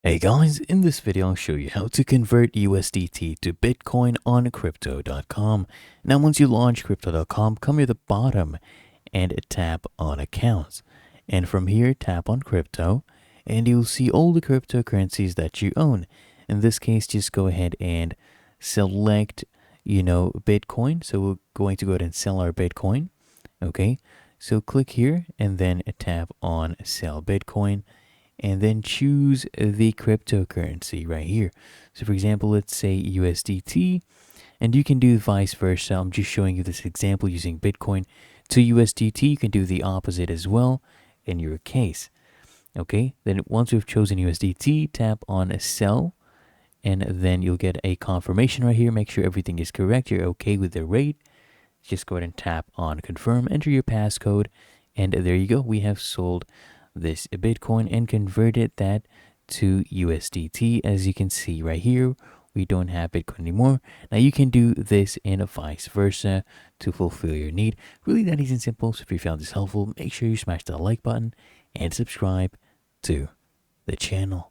Hey guys, in this video I'll show you how to convert USDT to Bitcoin on crypto.com. Now once you launch crypto.com, come to the bottom and tap on accounts. And from here tap on crypto and you'll see all the cryptocurrencies that you own. In this case, just go ahead and select, Bitcoin. So we're going to go ahead and sell our Bitcoin. Okay, so click here and then tap on sell Bitcoin and then choose the cryptocurrency right here. So for example, let's say USDT, and you can do vice versa. I'm just showing you this example using Bitcoin to USDT. You can do the opposite as well in your case. Okay, then once we've chosen USDT, tap on sell, and then you'll get a confirmation right here. Make sure everything is correct. You're okay with the rate. Just go ahead and tap on confirm, enter your passcode, and there you go. We have sold this Bitcoin and converted that to USDT. As you can see right here, we don't have Bitcoin anymore. Now you can do this and vice versa to fulfill your need. Really that easy and simple. So if you found this helpful, make sure you smash that like button and subscribe to the channel.